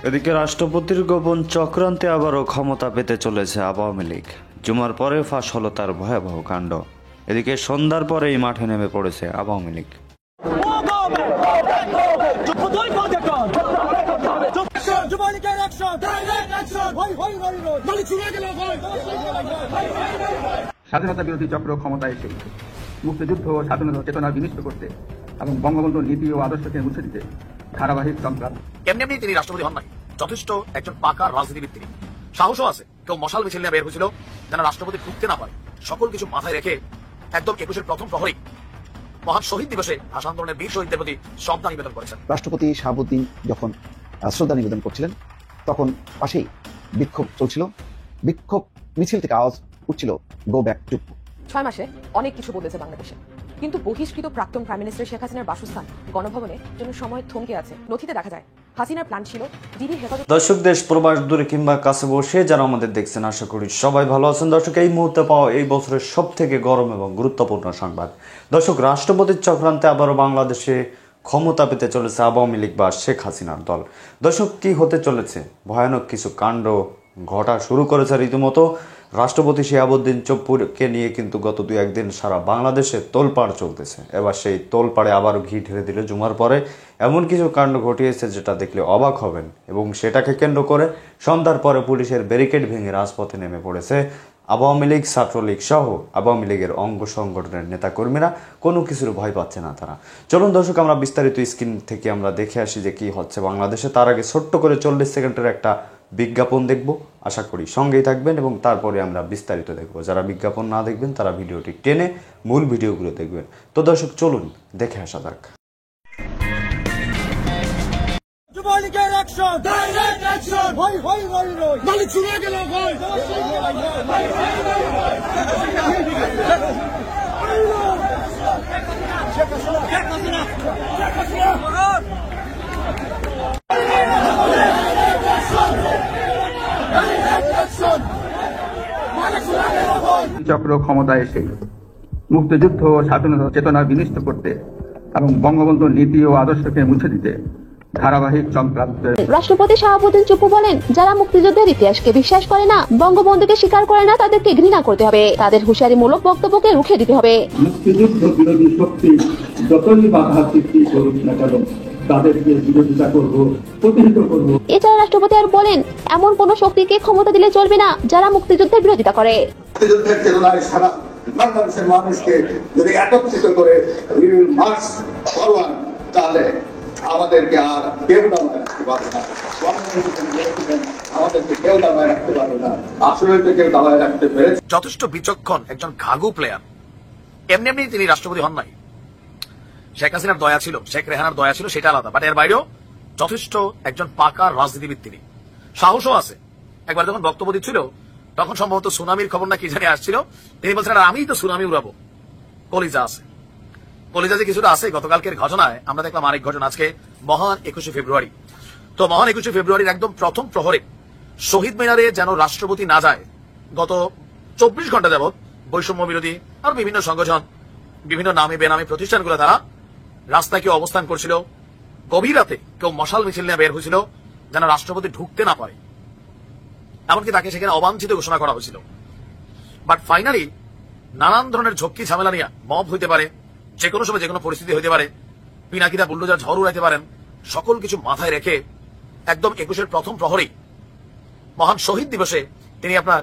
এদিকে রাষ্ট্রপতির গোপন চক্রান্তে আবারও ক্ষমতা পেতে চলেছে আওয়ামী লীগ। জুমার পরে ফাঁস হলো তার ভয়াবহ কাণ্ড। এদিকে সন্ধ্যার পরেই মাঠে নেমে পড়েছে আওয়ামী লীগ। স্বাধীনতা বিরোধী চক্র ক্ষমতায় এসে মুক্তিযুদ্ধ ও স্বাধীনতা চেতনা বিনষ্ট করতে এবং বঙ্গবন্ধুর নীতি ও আদর্শকে মুছে দিতে ধারাবাহিক সংগ্রাম। এমনি তিনি রাষ্ট্রপতি হন নাই, যথেষ্ট একজন পাকা রাজনীতিবিদ তিনি। সাহসও আছে। কেউ মশাল মিছিল নিয়ে বের হয়েছিল যেন রাষ্ট্রপতি ঢুকতে না পারে। সকল কিছু মাথায় রেখে একদম 21-এর প্রথম প্রহরেই মহান শহীদ দিবসে ভাষা আন্দোলনের বীর শহীদদের প্রতি শ্রদ্ধা নিবেদন করেছেন। রাষ্ট্রপতি শাহাবুদ্দিন যখন শ্রদ্ধা নিবেদন করছিলেন তখন পাশেই বিক্ষোভ চলছিল। বিক্ষোভ মিছিল থেকে আওয়াজ উঠছিল, গো ব্যাক টু। 6 মাসে অনেক কিছু বদলেছে বাংলাদেশে, কিন্তু বহিষ্কৃত প্রাক্তন প্রাইম মিনিস্টার শেখ হাসিনার বাসস্থান গণভবনের জন্য সময় থমকে আছে। নথিতে দেখা যায় হাসিনার প্ল্যান ছিল দিদি হেফাজত। দর্শক, দেশ প্রবাস দূরে কিংবা কাছে বসে যারা আমাদের দেখছেন, আশা করি সবাই ভালো আছেন। দর্শক, এই মুহূর্তে পাওয়া এই বছরের সব থেকে গরম এবং গুরুত্বপূর্ণ সংবাদ। দর্শক, রাষ্ট্রপতির চক্রান্তে আবারও বাংলাদেশে ক্ষমতা পেতে চলেছে আওয়ামী লীগ বা শেখ হাসিনার দল। দর্শক, কি হতে চলেছে? ভয়ানক কিছু কাণ্ড ঘটা শুরু করেছে রীতিমতো। রাষ্ট্রপতি শিহাবুদ্দিন চুপ্পুকে নিয়ে কিন্তু গত 2-1 দিন সারা বাংলাদেশে তোলপাড় চলতেছে। এবার সেই তোলপাড়ে আবারও ঘি ঢেলে দিল জুমার পরে। এমন কিছু কাণ্ড ঘটিয়েছে যেটা দেখলে অবাক হবেন, এবং সেটাকে কেন্দ্র করে সন্ধ্যার পরে পুলিশের ব্যারিকেড ভেঙে রাজপথে নেমে পড়েছে আওয়ামী লীগ, ছাত্রলীগ সহ আওয়ামী লীগের অঙ্গ সংগঠনের নেতাকর্মীরা। কোনো কিছুর ভয় পাচ্ছে না তারা। চলুন দর্শক, আমরা বিস্তারিত স্ক্রিন থেকে আমরা দেখে আসি যে কি হচ্ছে বাংলাদেশে। তার আগে ছোট্ট করে 40 সেকেন্ডের একটা বিজ্ঞাপন দেখব। আশা করি সঙ্গেই থাকবেন এবং তারপরে আমরা বিস্তারিত দেখব। যারা বিজ্ঞাপন না দেখবেন তারা ভিডিওটি টেনে মূল ভিডিওগুলো দেখবেন। তো দর্শক, চলুন দেখে আসা যাক। চক্র ক্ষমতায় এসে মুক্তিযুদ্ধ ও স্বাধীনতা চেতনা বিনষ্ট করতে এবং বঙ্গবন্ধুর নীতি ও আদর্শকে মুছে দিতে ধারাবাহিক সংগ্রাম। রাষ্ট্রপতি শাহাবুদ্দিন চুপ্পু বলেন, যারা মুক্তিযুদ্ধের ইতিহাসকে বিশ্বাস করে না, বঙ্গবন্ধুকে স্বীকার করে না, তাদেরকে ঘৃণা করতে হবে। তাদের হুঁশিয়ারিমূলক বক্তব্যকে রুখে দিতে হবে। মুক্তিযুদ্ধ বিরোধী শক্তি যতই বাধা সৃষ্টি করুক না কেন, তাদেরকে বিরোধিতা করব, প্রতিহত করব। এছাড়া রাষ্ট্রপতি আর বলেন, এমন কোন শক্তিকে ক্ষমতা দিলে চলবে না যারা মুক্তিযুদ্ধের বিরোধিতা করে। মুক্তিযুদ্ধের চেতনায় সারা বাংলাদেশের মানুষকে যদি একত্রিত করে মার্চ ফরওয়ার্ড, তাহলে আমাদেরকে আর কেউ দামায় রাখতে পারবে না। আমাদেরকে কেউ দামায় রাখতে পারবে না। আসলে তো কেউ দামায় রাখতে পেরেছে। যথেষ্ট বিচক্ষণ একজন ঘাঘু প্লেয়ার। এমনি তিনি রাষ্ট্রপতি হন নাই। শেখ হাসিনার দয়া ছিল, শেখ রেহানার দয়া ছিল, সেটা আলাদা। বাট এর বাইরেও যথেষ্ট একজন পাকা রাজনীতিবিদ তিনি। সাহসও আছে। একবার যখন বক্তব্য দিচ্ছিল তখন সম্ভবত সুনামির খবর না কি জানি আসছিল, তিনি বলছেন আমি তো সুনামি উড়াবো। কলিজা আছে, কলিজা যে কিছুটা আছে। গতকালকের ঘটনায় আমরা দেখলাম আরেক ঘটনা। আজকে মহান 21শে ফেব্রুয়ারি। তো মহান 21শে ফেব্রুয়ারির একদম প্রথম প্রহরে শহীদ মিনারে যেন রাষ্ট্রপতি না যায়, গত 24 ঘন্টা যাবৎ বৈষম্য বিরোধী আর বিভিন্ন সংগঠন, বিভিন্ন নামে বেনামে প্রতিষ্ঠানগুলো তারা রাস্তায় কেউ অবস্থান করছিল। গভীর রাতে কেউ মশাল মিছিল নিয়ে বের হয়েছিল যেন রাষ্ট্রপতি ঢুকতে না পারে। এমনকি তাকে সেখানে অবাঞ্ছিত ঘোষণা করা হয়েছিল। বাট ফাইনালি নানান ধরনের ঝক্কি ঝামেলা নিয়ে মব হইতে পারে, যে কোনো সময় যে কোনো পরিস্থিতি হইতে পারে, পিনাকিদা বুল্ডোজার ঝড় উড়াইতে পারেন। সকল কিছু মাথায় রেখে একদম 21-এর প্রথম প্রহরেই মহান শহীদ দিবসে তিনি আপনার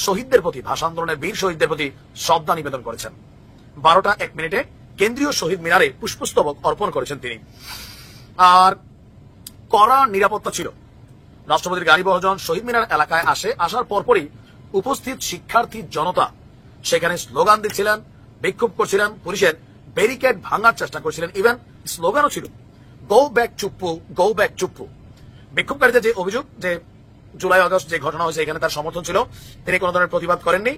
শহীদদের প্রতি, ভাষা আন্দোলনের বীর শহীদদের প্রতি শ্রদ্ধা নিবেদন করেছেন। 12টা 1 মিনিটে কেন্দ্রীয় শহীদ মিনারে পুষ্পস্তবক অর্পণ করেছেন তিনি। আর কড়া নিরাপত্তা ছিল। রাষ্ট্রপতির গাড়ি বহজন শহীদ মিনার এলাকায় আসার পরপরই উপস্থিত শিক্ষার্থী জনতা সেখানে স্লোগান দিচ্ছিলেন, বিক্ষোভ করছিলেন, পুলিশের ব্যারিকেড ভাঙার চেষ্টা করছিলেন। ইভেন স্লোগানও ছিল, go back Chuppu, go back Chuppu. বিক্ষোভকারীদের যে অভিযোগ যে জুলাই আগস্ট যে ঘটনা হয়েছে এখানে তার সমর্থন ছিল, তিনি কোনো ধরনের প্রতিবাদ করেননি।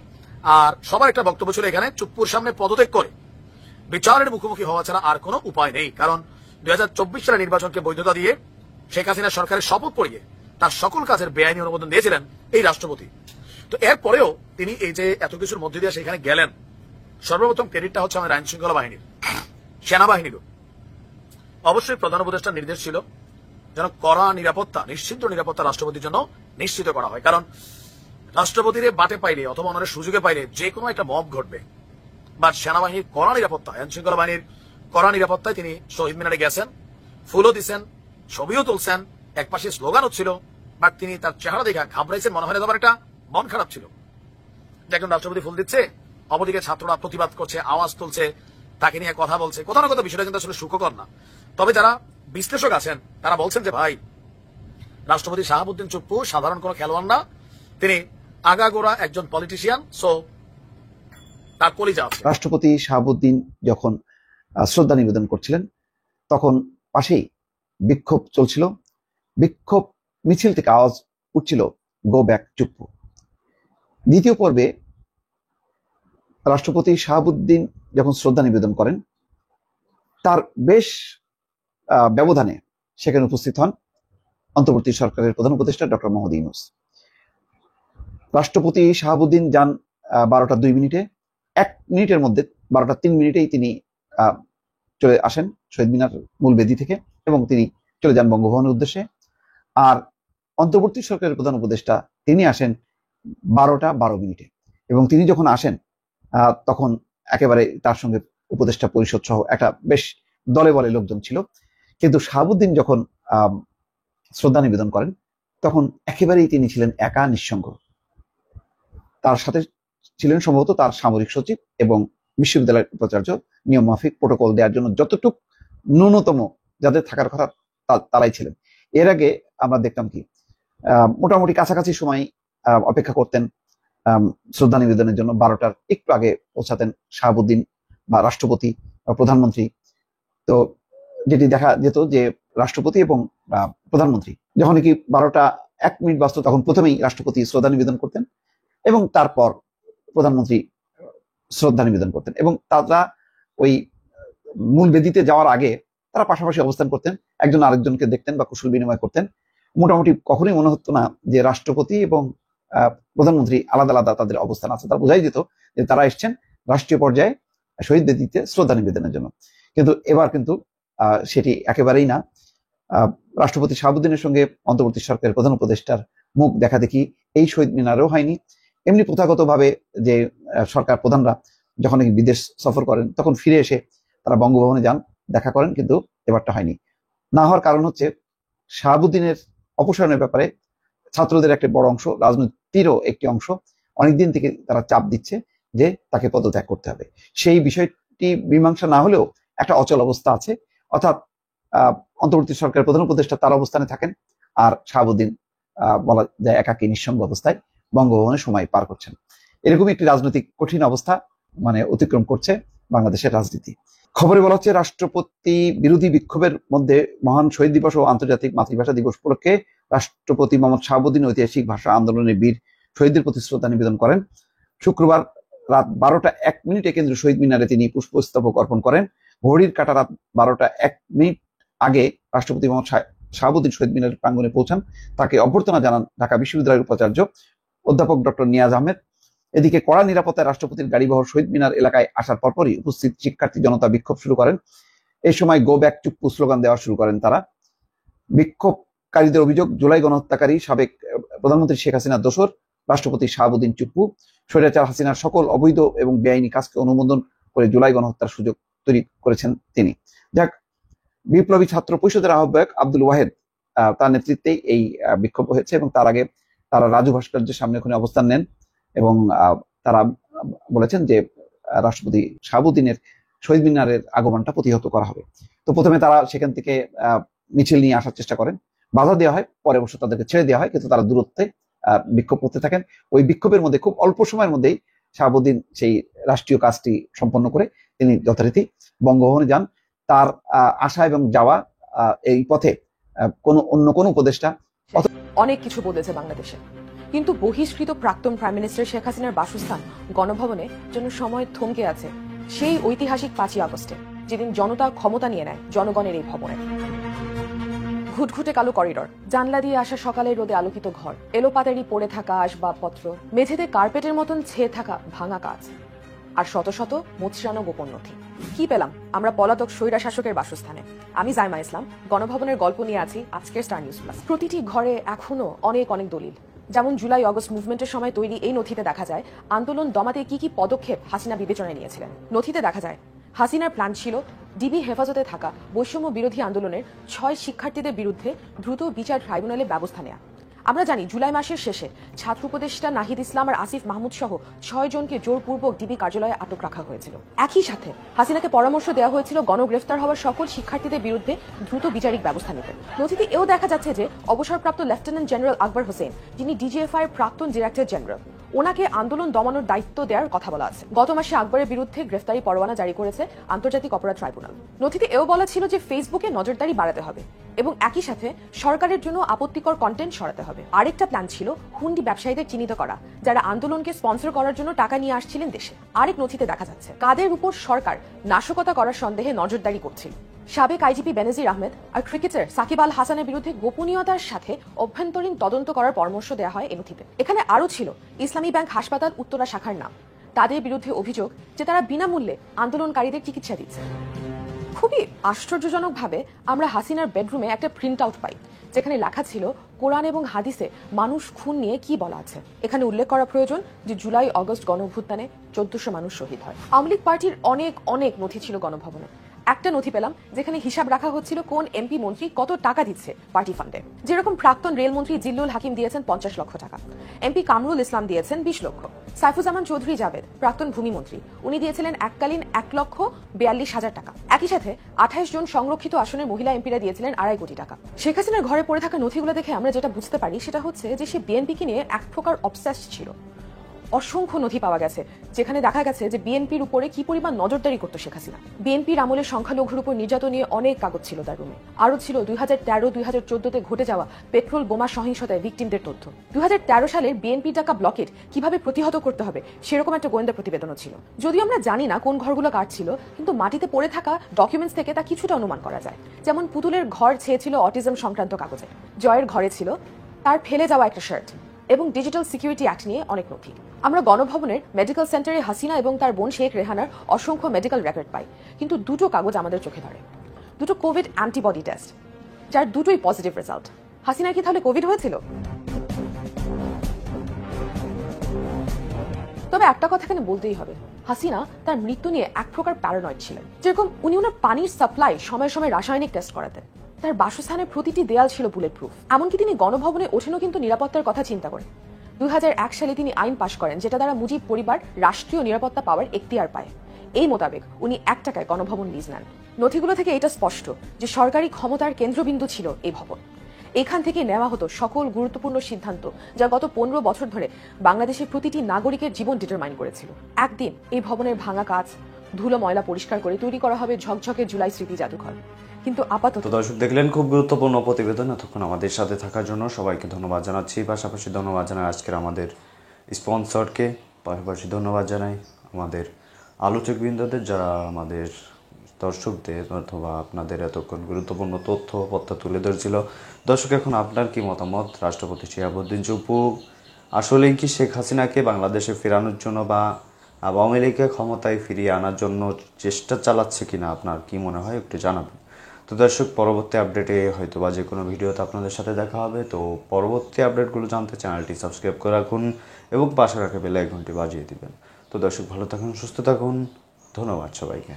আর সবার একটা বক্তব্য ছিল, এখানে চুপ্পুর সামনে পদত্যাগ করে বিচারের মুখোমুখি হওয়া ছাড়া আর কোনো উপায় নেই। কারণ 2024 সালের নির্বাচনকে বৈধতা দিয়ে শেখ হাসিনা সরকারের শপথ পড়িয়ে তার সকল কাজের বেআইনি অনুমোদন দিয়েছিলেন এই রাষ্ট্রপতি। তো এরপরেও তিনি এই যে এত কিছুর মধ্যে দিয়ে সেখানে গেলেন, সর্বপ্রথম ক্রেডিটটা হচ্ছে আমাদের আইন শৃঙ্খলা বাহিনীর, সেনাবাহিনীরও। অবশ্যই প্রধান উপদেষ্টার নির্দেশ ছিল যেন কড়া নিরাপত্তা, নিশ্চিত নিরাপত্তা রাষ্ট্রপতির জন্য নিশ্চিত করা হয়। কারণ রাষ্ট্রপতির বাটে পাইলে অথবা ওনার সুযোগে পাইলে যে কোনো একটা মব ঘটবে। বাট সেনাবাহিনীর কড়া নিরাপত্তা, আইন শৃঙ্খলা বাহিনীর কড়া নিরাপত্তায় তিনি শহীদ মিনারে গেছেন, ফুলও দিচ্ছেন, ছবিও তুলছেন, এক পাশে স্লোগান হচ্ছিল। বাট তিনি তার চেহারা দেখা ঘাবড়াইছেন, মনে হয় তোমার একটা মন খারাপ ছিল যে একজন রাষ্ট্রপতি ফুল দিচ্ছে, অপরদিকে ছাত্ররা প্রতিবাদ করছে, আওয়াজ তুলছে, তাকে নিয়ে কথা বলছে। কোথাও না কোথাও বিষয়টা কিন্তু আসলে সুখকর না। তবে যারা বিশ্লেষক আছেন তারা বলছেন যে ভাই, রাষ্ট্রপতি শাহাবুদ্দিন চুপ্পু সাধারণ কোনো খেলোয়াড় না, তিনি আগাগোড়া একজন পলিটিশিয়ান, সো তার কলিজা আছে। রাষ্ট্রপতি শাহাবুদ্দিন যখন শ্রদ্ধা নিবেদন করছিলেন তখন পাশেই বিক্ষোভ চলছিল। বিক্ষোভ মিছিল থেকে আওয়াজ উঠছিল, গো ব্যাক চুপ্পু। দ্বিতীয় পর্বে রাষ্ট্রপতি শাহাবুদ্দিন যখন শ্রদ্ধা নিবেদন করেন, তার বেশ ব্যবধানে সেখানে উপস্থিত হন অন্তর্বর্তী সরকারের প্রধান উপদেষ্টা ডক্টর মোহাম্মদ ইউনূস। রাষ্ট্রপতি শাহাবুদ্দিন যান 12টা 2 মিনিটে, 1 মিনিটের মধ্যে 12টা 3 মিনিটেই তিনি চলে আসেন শহীদ মিনার মূল বেদি থেকে এবং তিনি চলে যান বঙ্গভবনের উদ্দেশ্যে। আর অন্তর্বর্তী সরকারের প্রধান উপদেষ্টা তিনি আসেন 12টা 12 মিনিটে এবং তিনি যখন আসেন তখন একেবারে তার সঙ্গে উপদেষ্টা পরিষদ সহ একটা বেশ দলে বলে লোকজন ছিল। কিন্তু শাহাবুদ্দিন যখন শ্রদ্ধা নিবেদন করেন তখন একেবারেই তিনি ছিলেন একা, নিঃসঙ্গ। তার সাথে ছিলেন সম্ভবত তার সামরিক সচিব এবং বিশ্ববিদ্যালয়ের উপাচার্য, নিয়ম মাফিক প্রোটোকল দেওয়ার জন্য যতটুকু ন্যূনতম যাদের থাকার কথা তারাই ছিলেন। এর আগে আমরা দেখতাম কি মোটামুটি কাছাকাছি সময় অপেক্ষা করতেন শ্রদ্ধা নিবেদনের জন্য, 12টার একটু আগে পৌঁছাতেন শাহাবুদ্দিন বা রাষ্ট্রপতি বা প্রধানমন্ত্রী। তো যেটি দেখা যেত যে রাষ্ট্রপতি এবং প্রধানমন্ত্রী যখন কি 12টা 1 মিনিট বাজত তখন প্রথমেই রাষ্ট্রপতি শ্রদ্ধা নিবেদন করতেন এবং তারপর প্রধানমন্ত্রী শ্রদ্ধা নিবেদন করতেন এবং তারা ওই মূল বেদিতে যাওয়ার আগে তারা পাশাপাশি অবস্থান করতেন, একজন আরেকজনকে দেখতেন বা কুশল বিনিময় করতেন। মোটামুটি কখনোই মনে হতো না যে রাষ্ট্রপতি এবং প্রধানমন্ত্রী আলাদা আলাদা তাদের অবস্থান আছে। তারা বোঝাই যেত যে তারা এসছেন রাষ্ট্রীয় পর্যায়ে শহীদ বেদিতে শ্রদ্ধা নিবেদনের জন্য। কিন্তু এবার কিন্তু সেটি একেবারেই না। রাষ্ট্রপতি শাহাবুদ্দিনের সঙ্গে অন্তর্বর্তী সরকারের প্রধান উপদেষ্টার মুখ দেখা দেখি এই শহীদ মিনারেও হয়নি। এমনি প্রথাগতভাবে যে সরকার প্রধানরা যখন বিদেশ সফর করেন তখন ফিরে এসে তারা বঙ্গভবনে যান, দেখা করেন, কিন্তু এবারটা হয়নি। না হওয়ার কারণ হচ্ছে শাহাবুদ্দিনের অপসারণের ব্যাপারে ছাত্রদের একটা বড় অংশ, রাজনীতিরও একটি অংশ অনেকদিন থেকে তারা চাপ দিচ্ছে যে তাকে পদত্যাগ করতে হবে। সেই বিষয়টি মীমাংসা না হলেও একটা অচল অবস্থা আছে, অর্থাৎ অন্তর্বর্তী সরকারের প্রধান উপদেষ্টা তার অবস্থানে থাকেন আর শাহাবুদ্দিন বলা যায় একাকী নিঃসঙ্গ অবস্থায় বঙ্গভবনে সময় পার করছেন। এরকমই একটি রাজনৈতিক কঠিন অবস্থা অতিক্রম করছে বাংলাদেশের রাজনীতি। খবরে বলা হচ্ছে রাষ্ট্রপতি বিরোধী বিক্ষোভের মধ্যে মহান শহীদ দিবস ও আন্তর্জাতিক মাতৃভাষা দিবস উপলক্ষে রাষ্ট্রপতি মোহাম্মদ শাহাবুদ্দিন ঐতিহাসিক ভাষা আন্দোলনের বীর শহীদদের প্রতি শ্রদ্ধা নিবেদন করেন। শুক্রবার রাত 12টা 1 মিনিটে কেন্দ্রীয় শহীদ মিনারে তিনি পুষ্পস্তবক অর্পণ করেন। ঘড়ির কাঁটা রাত 12টা 1 মিনিট আগে রাষ্ট্রপতি মোহাম্মদ শাহাবুদ্দিন শহীদ মিনারের প্রাঙ্গণে পৌঁছান। তাকে অভ্যর্থনা জানান ঢাকা বিশ্ববিদ্যালয়ের উপাচার্য অধ্যাপক ডক্টর নিয়াজ আহমেদ। এদিকে কড়া নিরাপত্তায় রাষ্ট্রপতির গাড়িবহর শহীদ মিনার এলাকায় আসার পরপরই উপস্থিত শিক্ষার্থী জনতা বিক্ষোভ শুরু করেন। এই সময় গো ব্যাক চুপ্পু স্লোগান দেওয়া শুরু করেন তারা। বিক্ষোভকারীদের অভিযোগ, জুলাই গণহত্যাকারী সাবেক প্রধানমন্ত্রী শেখ হাসিনার দোসর রাষ্ট্রপতি শাহাবুদ্দিন চুপ্পু। স্বৈরাচার হাসিনার সকল অবৈধ এবং বেআইনি কাজকে অনুমোদন করে জুলাই গণহত্যার সুযোগ তৈরি করেছেন তিনি। যাক, বিপ্লবী ছাত্র পরিষদের আহ্বায়ক আব্দুল ওয়াহেদ তার নেতৃত্বে এই বিক্ষোভ হয়েছে এবং তার আগে তারা রাজু ভাস্কর্যের সামনে ওখানে অবস্থান নেন এবং তারা বলেছেন যে রাষ্ট্রপতি শাহাবুদ্দিনের শহীদ মিনারের আগমনটা প্রতিহত করা হবে। তো প্রথমে তারা সেখান থেকে মিছিল নিয়ে আসার চেষ্টা করেন, বাধা দেওয়া হয়, পরে অবশ্য তাদেরকে ছেড়ে দেওয়া হয়, কিন্তু তারা দূরত্বে বিক্ষোভ করতে থাকেন। ওই বিক্ষোভের মধ্যে খুব অল্প সময়ের মধ্যেই শাহাবুদ্দিন সেই রাষ্ট্রীয় কাজটি সম্পন্ন করে তিনি যথারীতি বঙ্গভবনে যান। তার আসা এবং যাওয়া এই পথে অন্য কোনো উপদেষ্টা অনেক কিছু বদলেছে বাংলাদেশে, কিন্তু বহিষ্কৃত প্রাক্তন প্রাইম মিনিস্টার শেখ হাসিনার বাসস্থান গণভবনের জন্য সময় থমকে আছে সেই ঐতিহাসিক 5ই আগস্টে, যেদিন জনতা ক্ষমতা নিয়ে নেয় জনগণের এই ভবনে। ঘুটঘুটে কালো করিডর, জানলা দিয়ে আসা সকালের রোদে আলোকিত ঘর, এলোপাতাড়ি পড়ে থাকা আসবাবপত্র, মেঝেতে কার্পেটের মতন ছেয়ে থাকা ভাঙা কাজ। আর শত শত মোচড়ানো গোপন নথি। কি পেলাম আমরা পলাতক স্বৈরা শাসকের বাসস্থানে। আমি জাইমা ইসলাম, গণভবনের গল্প নিয়ে আছি আজকের স্টার নিউজ প্লাস। প্রতিটি ঘরে এখনো অনেক অনেক দলিল। যেমন জুলাই অগস্ট মুভমেন্টের সময় তৈরি এই নথিতে দেখা যায় আন্দোলন দমাতে কি কি পদক্ষেপ হাসিনা বিবেচনায় নিয়েছিলেন। নথিতে দেখা যায় হাসিনার প্ল্যান ছিল ডিবি হেফাজতে থাকা বৈষম্য বিরোধী আন্দোলনের 6 শিক্ষার্থীদের বিরুদ্ধে দ্রুত বিচার ট্রাইব্যুনালে ব্যবস্থা নেওয়া। আমরা জানি জুলাই মাসের শেষে ছাত্র উপদেষ্টা নাহিদ ইসলাম আর আসিফ মাহমুদ সহ 6 জনকে জোরপূর্বক ডিবি কার্যালয়ে আটক রাখা হয়েছিল। একই সাথে হাসিনাকে পরামর্শ দেওয়া হয়েছিল গণগ্রেফতার হওয়ার সকল শিক্ষার্থীদের বিরুদ্ধে দ্রুত বিচারিক ব্যবস্থা নিতে। নথিতে এও দেখা যাচ্ছে যে অবসরপ্রাপ্ত লেফটেন্যান্ট জেনারেল আকবর হোসেন, যিনি ডিজিএফআই এর প্রাক্তন ডিরেক্টর জেনারেল, ওনাকে আন্দোলন দমানোর দায়িত্ব দেওয়ার কথা বলা আছে। গত মাসে আকবরের বিরুদ্ধে গ্রেফতারি পরোয়ানা জারি করেছে আন্তর্জাতিক অপরাধ ট্রাইব্যুনাল। নথিতে এও বলা ছিল যে ফেসবুকে নজরদারি বাড়াতে হবে এবং একই সাথে সরকারের জন্য আপত্তিকর কন্টেন্ট সরাতে হবে। আরেকটা প্ল্যান ছিল হুন্ডি ব্যবসায়ীদের চিহ্নিত করা, যারা আন্দোলনকে স্পন্সর করার জন্য টাকা নিয়ে আসছিলেন দেশে। আরেক নথিতে দেখা যাচ্ছে কাদের উপর সরকার নাশকতা করার সন্দেহে নজরদারি করছিল। সাবেক আইজিপি বেনজির আহমেদ আর ক্রিকেটার সাকিব আল হাসানের বিরুদ্ধে গোপনীয়তার সাথে অভ্যন্তরীণ তদন্ত করার পরামর্শ দেওয়া হয় এই নথিতে। এখানে আরও ছিল ইসলামী ব্যাংক হাসপাতাল উত্তরা শাখার নাম। তাদের বিরুদ্ধে অভিযোগ যে তারা বিনামূল্যে আন্দোলনকারীদের চিকিৎসা দিচ্ছে। খুবই আশ্চর্যজনকভাবে আমরা হাসিনার বেডরুমে একটা প্রিন্ট আউট পাই, যেখানে লেখা ছিল কোরআন এবং হাদিসে মানুষ খুন নিয়ে কি বলা আছে। এখানে উল্লেখ করা প্রয়োজন যে জুলাই অগস্ট গণঅভ্যুত্থানে 1400 মানুষ শহীদ হয়। আওয়ামী লীগ পার্টির অনেক অনেক নথি ছিল গণভবনে। একটা নথি পেলাম যেখানে হিসাব রাখা হচ্ছিল কোন এমপি মন্ত্রী কত টাকা দিচ্ছে পার্টি ফান্ডে। যেরকম প্রাক্তন রেলমন্ত্রী জিল্লুল হাকিম দিয়েছেন 50 লক্ষ টাকা, এমপি কামরুল ইসলাম দিয়েছেন 20 লক্ষ, সাইফুজ্জামান চৌধুরী জাবেদ প্রাক্তন ভূমিমন্ত্রী উনি দিয়েছিলেন এককালীন 1,42,000 টাকা। একই সাথে 28 জন সংরক্ষিত আসনের মহিলা এমপিরা দিয়েছিলেন 2.5 কোটি টাকা। শেখ হাসিনার ঘরে পড়ে থাকা নথিগুলো দেখে আমরা যেটা বুঝতে পারি সেটা হচ্ছে যে সে বিএনপিকে নিয়ে এক প্রকার অবসেসড ছিল। অসংখ্য নথি পাওয়া গেছে যেখানে দেখা গেছে যে বিএনপির উপরে কি পরিমাণ নজরদারি করতো শেখ হাসিনা। বিএনপির আমলে সংখ্যালঘুর উপর নির্যাতন নিয়ে অনেক কাগজ ছিল তার রুমে। আরও ছিল 2013-2014-তে ঘটে যাওয়া পেট্রোল বোমা সহিংসতায় ভিকটিমদের তথ্য। 2013 সালের বিএনপি ডাকা ব্লকেট কিভাবে প্রতিহত করতে হবে সেরকম একটা গোয়েন্দা প্রতিবেদনও ছিল। যদিও আমরা জানি না কোন ঘরগুলো কার ছিল, কিন্তু মাটিতে পড়ে থাকা ডকুমেন্টস থেকে তা কিছুটা অনুমান করা যায়। যেমন পুতুলের ঘর ছেয়েছিল অটিজম সংক্রান্ত কাগজে, জয়ের ঘরে ছিল তার ফেলে যাওয়া একটা শার্ট এবং ডিজিটাল সিকিউরিটি অ্যাক্ট নিয়ে অনেক নথি। আমরা গণভবনের মেডিকেল সেন্টারে হাসিনা এবং তার বোন শেখ রেহানার অসংখ্য মেডিকেল রেকর্ড পাই, কিন্তু দুটো কাগজ আমাদের চোখে ধরে। দুটো কোভিড অ্যান্টিবডি টেস্ট, যার দুটোই পজিটিভ রেজাল্ট। হাসিনার কি তাহলে কোভিড হয়েছিল? তবে একটা কথা এখানে বলতেই হবে, হাসিনা তার মৃত্যু নিয়ে এক প্রকার প্যারানয়েড ছিলেন। যেরকম উনি ওনার পানির সাপ্লাই সময় সময় রাসায়নিক টেস্ট করাতেন, তার বাসস্থানের প্রতিটি দেয়াল ছিল বুলেট প্রুফ। এমনকি তিনি গণভবনে ওঠেনও কিন্তু নিরাপত্তার কথা চিন্তা করেন। 2001 সালে তিনি আইন পাশ করেন যেটা দ্বারা মুজিব পরিবার রাষ্ট্রীয় নিরাপত্তা পাওয়ার এখতিয়ার পায়। এই মোতাবেক উনি 1 টাকায় গণভবন লিজ নেন। নথিগুলো থেকে এটা স্পষ্ট যে সরকারি ক্ষমতার কেন্দ্রবিন্দু ছিল এই ভবন। এখান থেকে নেওয়া হতো সকল গুরুত্বপূর্ণ সিদ্ধান্ত যা গত 15 বছর ধরে বাংলাদেশের প্রতিটি নাগরিকের জীবন ডিটারমাইন করেছিল। একদিন এই ভবনের ভাঙা কাজ, ধুলো ময়লা পরিষ্কার করে তৈরি করা হবে ঝকঝকে জুলাই স্মৃতি জাদুঘর। কিন্তু আপাতত দর্শক দেখলেন খুব গুরুত্বপূর্ণ প্রতিবেদন। এতক্ষণ আমাদের সাথে থাকার জন্য সবাইকে ধন্যবাদ জানাচ্ছি। পাশাপাশি ধন্যবাদ জানাই আজকের আমাদের স্পন্সরকে, পাশাপাশি ধন্যবাদ জানাই আমাদের আলোচকবৃন্দদের যারা আমাদের দর্শকদের অথবা আপনাদের এতক্ষণ গুরুত্বপূর্ণ তথ্য তুলে ধরছিল। দর্শক এখন আপনার কি মতামত? রাষ্ট্রপতি শিহাবুদ্দিন চুপ্পু আসলেই কি শেখ হাসিনাকে বাংলাদেশে ফেরানোর জন্য বা আওয়ামী লীগকে ক্ষমতায় ফিরিয়ে আনার জন্য চেষ্টা চালাচ্ছে কিনা আপনার কি মনে হয় একটু জানাবেন। তো দর্শক পরবর্তী আপডেটে হয়তো বা যে কোনো ভিডিওতে আপনাদের সাথে দেখা হবে। তো পরবর্তী আপডেটগুলো জানতে চ্যানেলটি সাবস্ক্রাইব করে রাখুন এবং পাশে রাখা বেল আইকনটি বাজিয়ে দিবেন। তো দর্শক ভালো থাকুন, সুস্থ থাকুন, ধন্যবাদ সবাইকে।